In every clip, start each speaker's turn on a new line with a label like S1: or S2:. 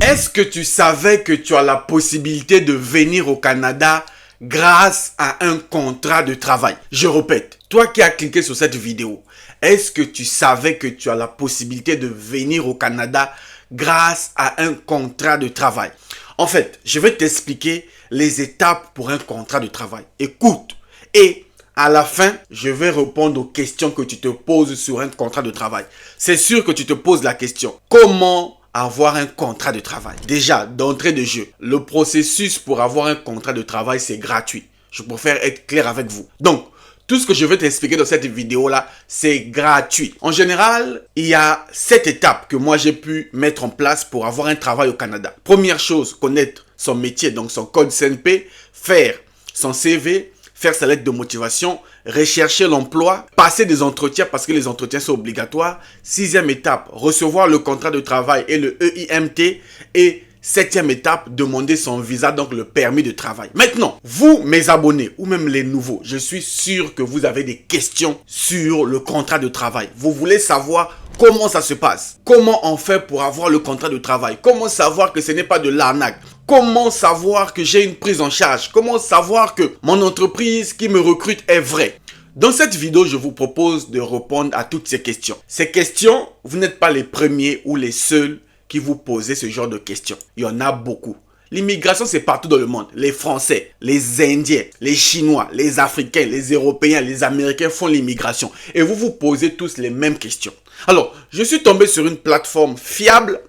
S1: Est-ce que tu savais que tu as la possibilité de venir au Canada grâce à un contrat de travail? Je répète, toi qui as cliqué sur cette vidéo, est-ce que tu savais que tu as la possibilité de venir au Canada grâce à un contrat de travail? En fait, je vais t'expliquer les étapes pour un contrat de travail. Écoute, et à la fin, je vais répondre aux questions que tu te poses sur un contrat de travail. C'est sûr que tu te poses la question, comment avoir un contrat de travail? Déjà, d'entrée de jeu, le processus pour avoir un contrat de travail, c'est gratuit. Je préfère être clair avec vous. Donc, tout ce que je vais t'expliquer dans cette vidéo-là, c'est gratuit. En général, il y a 7 étapes que moi j'ai pu mettre en place pour avoir un travail au Canada. Première chose, connaître son métier, donc son code CNP, faire son CV, faire sa lettre de motivation, rechercher l'emploi, passer des entretiens parce que les entretiens sont obligatoires. 6e étape, recevoir le contrat de travail et le EIMT. Et 7e étape, demander son visa, donc le permis de travail. Maintenant, vous, mes abonnés, ou même les nouveaux, je suis sûr que vous avez des questions sur le contrat de travail. Vous voulez savoir comment ça se passe? Comment on fait pour avoir le contrat de travail? Comment savoir que ce n'est pas de l'arnaque? Comment savoir que j'ai une prise en charge? Comment savoir que mon entreprise qui me recrute est vraie? Dans cette vidéo, je vous propose de répondre à toutes ces questions. Ces questions, vous n'êtes pas les premiers ou les seuls qui vous posez ce genre de questions. Il y en a beaucoup. L'immigration, c'est partout dans le monde. Les Français, les Indiens, les Chinois, les Africains, les Européens, les Américains font l'immigration. Et vous vous posez tous les mêmes questions. Alors, je suis tombé sur une plateforme fiable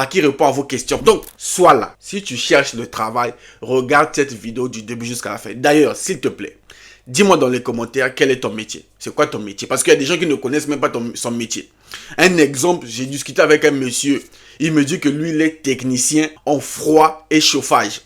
S1: qui répond à vos questions. Donc, sois là. Si tu cherches le travail, regarde cette vidéo du début jusqu'à la fin. D'ailleurs, s'il te plaît, dis-moi dans les commentaires quel est ton métier. C'est quoi ton métier? Parce qu'il y a des gens qui ne connaissent même pas son métier. Un exemple, j'ai discuté avec un monsieur. Il me dit que lui, il est technicien en froid et chauffage.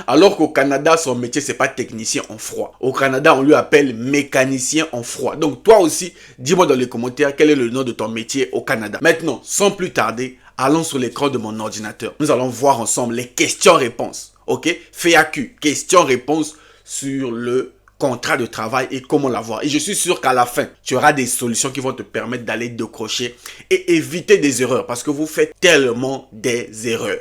S1: Alors qu'au Canada, son métier, c'est pas technicien en froid. Au Canada, on lui appelle mécanicien en froid. Donc, toi aussi, dis-moi dans les commentaires quel est le nom de ton métier au Canada. Maintenant, sans plus tarder, allons sur l'écran de mon ordinateur. Nous allons voir ensemble les questions-réponses. Ok? FAQ, questions-réponses sur le contrat de travail et comment l'avoir. Et je suis sûr qu'à la fin, tu auras des solutions qui vont te permettre d'aller décrocher et éviter des erreurs parce que vous faites tellement des erreurs.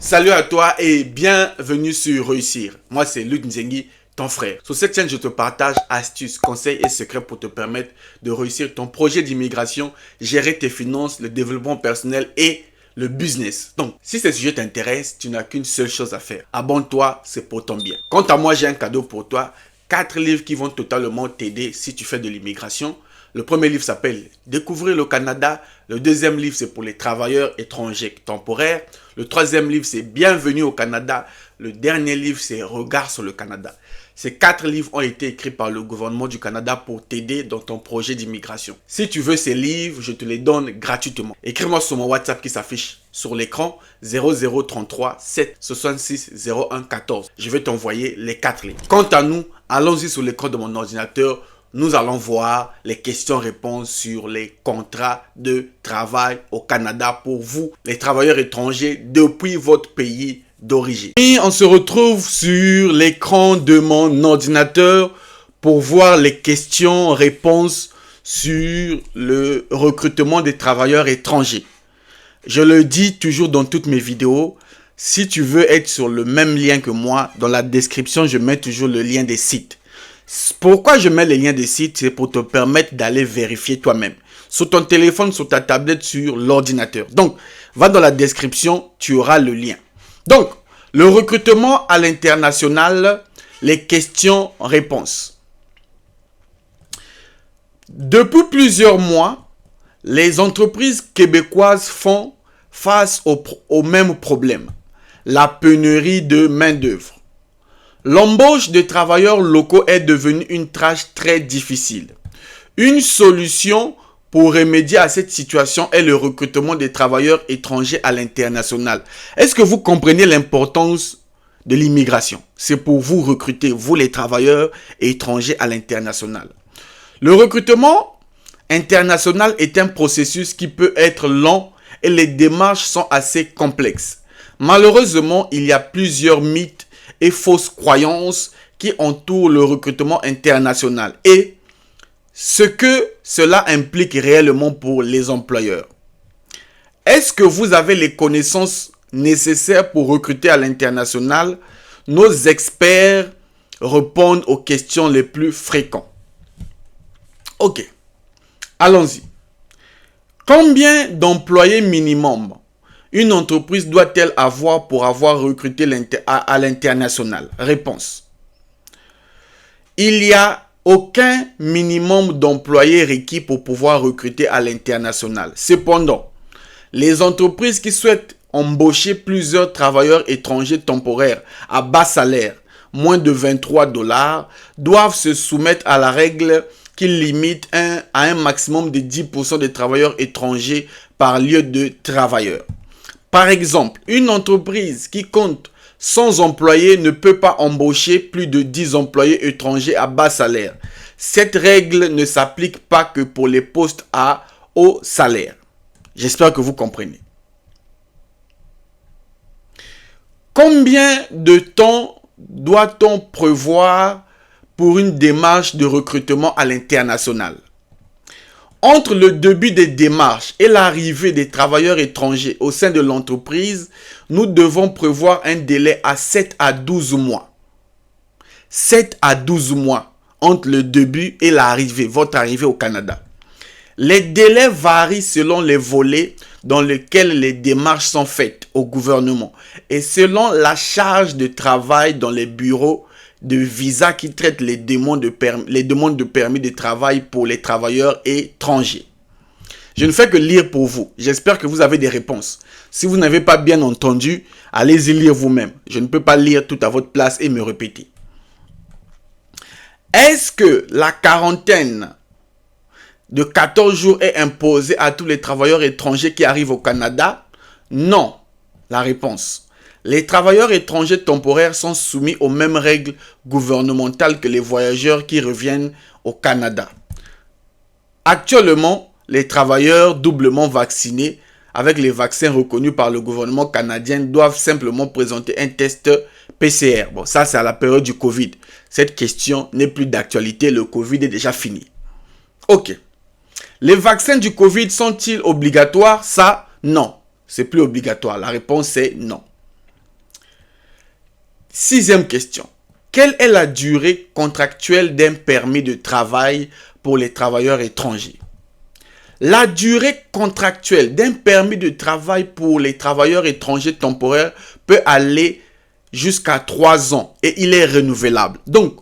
S1: Salut à toi et bienvenue sur Réussir. Moi, c'est Luc Nzengi, ton frère. Sur cette chaîne, je te partage astuces, conseils et secrets pour te permettre de réussir ton projet d'immigration, gérer tes finances, le développement personnel et le business. Donc, si ce sujet t'intéresse, tu n'as qu'une seule chose à faire. Abonne-toi, c'est pour ton bien. Quant à moi, j'ai un cadeau pour toi. 4 livres qui vont totalement t'aider si tu fais de l'immigration. Le premier livre s'appelle Découvrir le Canada. Le deuxième livre, c'est pour les travailleurs étrangers temporaires. Le troisième livre, c'est Bienvenue au Canada. Le dernier livre, c'est Regard sur le Canada. Ces 4 livres ont été écrits par le gouvernement du Canada pour t'aider dans ton projet d'immigration. Si tu veux ces livres, je te les donne gratuitement. Écris-moi sur mon WhatsApp qui s'affiche sur l'écran 0033 766 01 14. Je vais t'envoyer les 4 livres. Quant à nous, allons-y sur l'écran de mon ordinateur. Nous allons voir les questions-réponses sur les contrats de travail au Canada pour vous, les travailleurs étrangers, depuis votre pays d'origine. Et on se retrouve sur l'écran de mon ordinateur pour voir les questions-réponses sur le recrutement des travailleurs étrangers. Je le dis toujours dans toutes mes vidéos, si tu veux être sur le même lien que moi, dans la description, je mets toujours le lien des sites. Pourquoi je mets les liens des sites? C'est pour te permettre d'aller vérifier toi-même. Sur ton téléphone, sur ta tablette, sur l'ordinateur. Donc, va dans la description, tu auras le lien. Donc, le recrutement à l'international, les questions-réponses. Depuis plusieurs mois, les entreprises québécoises font face au même problème. La pénurie de main-d'œuvre. L'embauche de travailleurs locaux est devenue une tâche très difficile. Une solution pour remédier à cette situation est le recrutement des travailleurs étrangers à l'international. Est-ce que vous comprenez l'importance de l'immigration? C'est pour vous recruter, vous les travailleurs étrangers à l'international. Le recrutement international est un processus qui peut être long et les démarches sont assez complexes. Malheureusement, il y a plusieurs mythes et fausses croyances qui entourent le recrutement international. Et Ce que cela implique réellement pour les employeurs. Est-ce que vous avez les connaissances nécessaires pour recruter à l'international? Nos experts répondent aux questions les plus fréquentes. Ok, allons-y. Combien d'employés minimum une entreprise doit-elle avoir pour avoir recruté à l'international? Réponse. Il n'y a aucun minimum d'employés requis pour pouvoir recruter à l'international. Cependant, les entreprises qui souhaitent embaucher plusieurs travailleurs étrangers temporaires à bas salaire, moins de 23 $, doivent se soumettre à la règle qui limite à un maximum de 10% de travailleurs étrangers par lieu de travailleur. Par exemple, une entreprise qui compte 100 employés ne peut pas embaucher plus de 10 employés étrangers à bas salaire. Cette règle ne s'applique pas que pour les postes à haut salaire. J'espère que vous comprenez. Combien de temps doit-on prévoir pour une démarche de recrutement à l'international? Entre le début des démarches et l'arrivée des travailleurs étrangers au sein de l'entreprise, nous devons prévoir un délai à 7 à 12 mois. 7 à 12 mois entre le début et l'arrivée, votre arrivée au Canada. Les délais varient selon les volets dans lesquels les démarches sont faites au gouvernement et selon la charge de travail dans les bureaux de visa qui traitent les demandes de permis de travail pour les travailleurs étrangers. Je ne fais que lire pour vous. J'espère que vous avez des réponses. Si vous n'avez pas bien entendu, allez-y lire vous-même. Je ne peux pas lire tout à votre place et me répéter. Est-ce que la quarantaine de 14 jours est imposée à tous les travailleurs étrangers qui arrivent au Canada? Non. La réponse. Les travailleurs étrangers temporaires sont soumis aux mêmes règles gouvernementales que les voyageurs qui reviennent au Canada. Actuellement, les travailleurs doublement vaccinés avec les vaccins reconnus par le gouvernement canadien doivent simplement présenter un test PCR. Bon, ça c'est à la période du Covid. Cette question n'est plus d'actualité, le Covid est déjà fini. Ok. Les vaccins du Covid sont-ils obligatoires? Ça, non. C'est plus obligatoire. La réponse est non. Sixième question. Quelle est la durée contractuelle d'un permis de travail pour les travailleurs étrangers? La durée contractuelle d'un permis de travail pour les travailleurs étrangers temporaires peut aller jusqu'à 3 ans et il est renouvelable. Donc,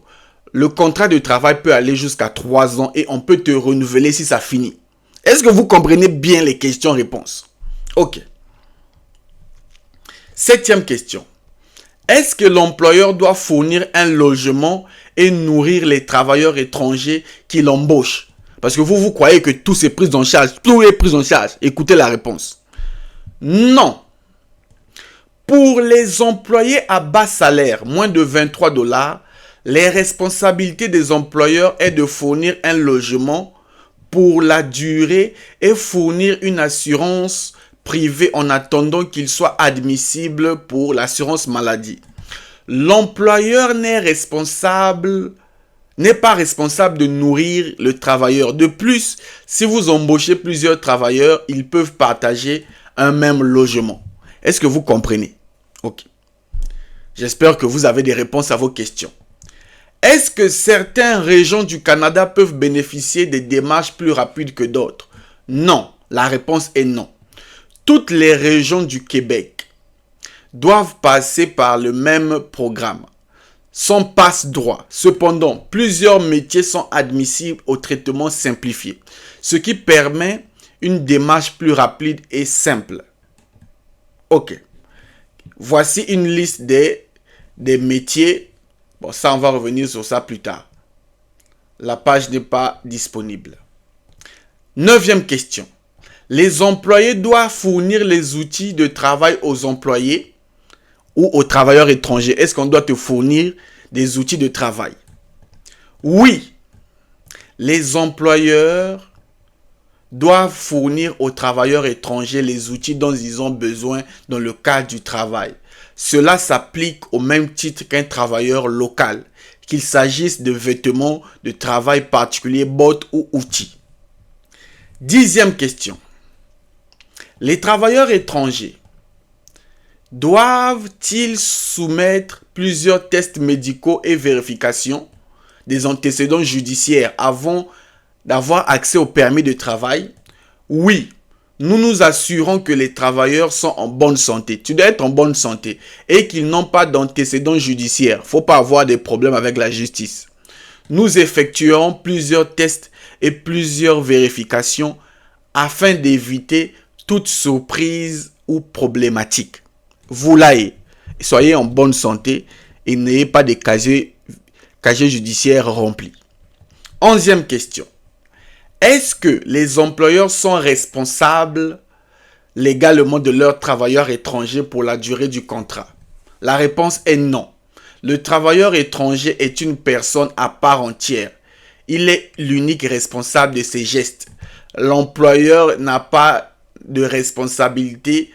S1: le contrat de travail peut aller jusqu'à 3 ans et on peut te renouveler si ça finit. Est-ce que vous comprenez bien les questions-réponses? Ok. Septième question. Est-ce que l'employeur doit fournir un logement et nourrir les travailleurs étrangers qu'il embauche? Parce que vous croyez que tout est pris en charge. Tout est pris en charge. Écoutez la réponse. Non. Pour les employés à bas salaire, moins de 23 $, les responsabilités des employeurs est de fournir un logement pour la durée et fournir une assurance privée en attendant qu'il soit admissible pour l'assurance maladie. L'employeur n'est pas responsable de nourrir le travailleur. De plus, si vous embauchez plusieurs travailleurs, ils peuvent partager un même logement. Est-ce que vous comprenez? Ok. J'espère que vous avez des réponses à vos questions. Est-ce que certaines régions du Canada peuvent bénéficier des démarches plus rapides que d'autres? Non. La réponse est non. Toutes les régions du Québec doivent passer par le même programme, sans passe-droit. Cependant, plusieurs métiers sont admissibles au traitement simplifié, ce qui permet une démarche plus rapide et simple. Ok. Voici une liste des métiers. Bon, ça, on va revenir sur ça plus tard. La page n'est pas disponible. Neuvième question. Les employés doivent fournir les outils de travail aux employés ou aux travailleurs étrangers. Est-ce qu'on doit te fournir des outils de travail? Oui. Les employeurs doivent fournir aux travailleurs étrangers les outils dont ils ont besoin dans le cadre du travail. Cela s'applique au même titre qu'un travailleur local qu'il s'agisse de vêtements de travail particuliers, bottes ou outils. 10e question. Les travailleurs étrangers doivent-ils soumettre plusieurs tests médicaux et vérifications des antécédents judiciaires avant d'avoir accès au permis de travail? Oui, nous nous assurons que les travailleurs sont en bonne santé. Tu dois être en bonne santé et qu'ils n'ont pas d'antécédents judiciaires. Il ne faut pas avoir des problèmes avec la justice. Nous effectuerons plusieurs tests et plusieurs vérifications afin d'éviter toute surprise ou problématique. Vous l'ayez. Soyez en bonne santé et n'ayez pas de casier judiciaire rempli. 11e question. Est-ce que les employeurs sont responsables légalement de leurs travailleurs étrangers pour la durée du contrat? La réponse est non. Le travailleur étranger est une personne à part entière. Il est l'unique responsable de ses gestes. L'employeur n'a pas de responsabilité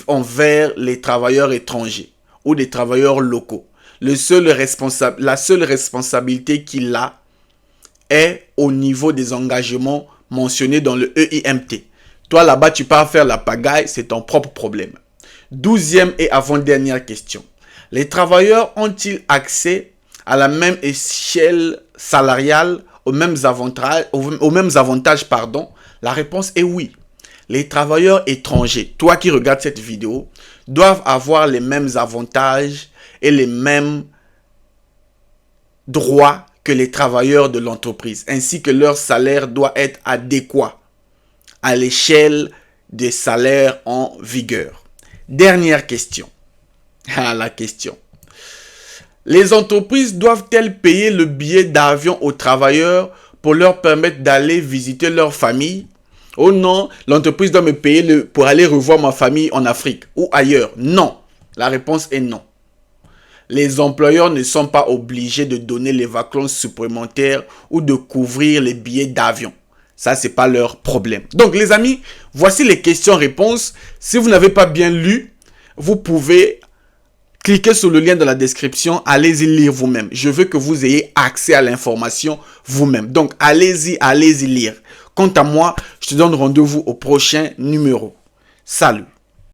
S1: envers les travailleurs étrangers ou les travailleurs locaux. La seule responsabilité qu'il a est au niveau des engagements mentionnés dans le EIMT. Toi là-bas, tu pars faire la pagaille, c'est ton propre problème. 12e et avant-dernière question. Les travailleurs ont-ils accès à la même échelle salariale, aux mêmes avantages? La réponse est oui. Les travailleurs étrangers, toi qui regardes cette vidéo, doivent avoir les mêmes avantages et les mêmes droits que les travailleurs de l'entreprise, ainsi que leur salaire doit être adéquat à l'échelle des salaires en vigueur. Dernière question. La question. Les entreprises doivent-elles payer le billet d'avion aux travailleurs pour leur permettre d'aller visiter leur famille? Oh non, l'entreprise doit me payer pour aller revoir ma famille en Afrique ou ailleurs. Non, la réponse est non. Les employeurs ne sont pas obligés de donner les vacances supplémentaires ou de couvrir les billets d'avion. Ça, c'est pas leur problème. Donc, les amis, voici les questions-réponses. Si vous n'avez pas bien lu, vous pouvez cliquer sur le lien dans la description. Allez-y lire vous-même. Je veux que vous ayez accès à l'information vous-même. Donc, allez-y lire. Quant à moi, je te donne rendez-vous au prochain numéro. Salut!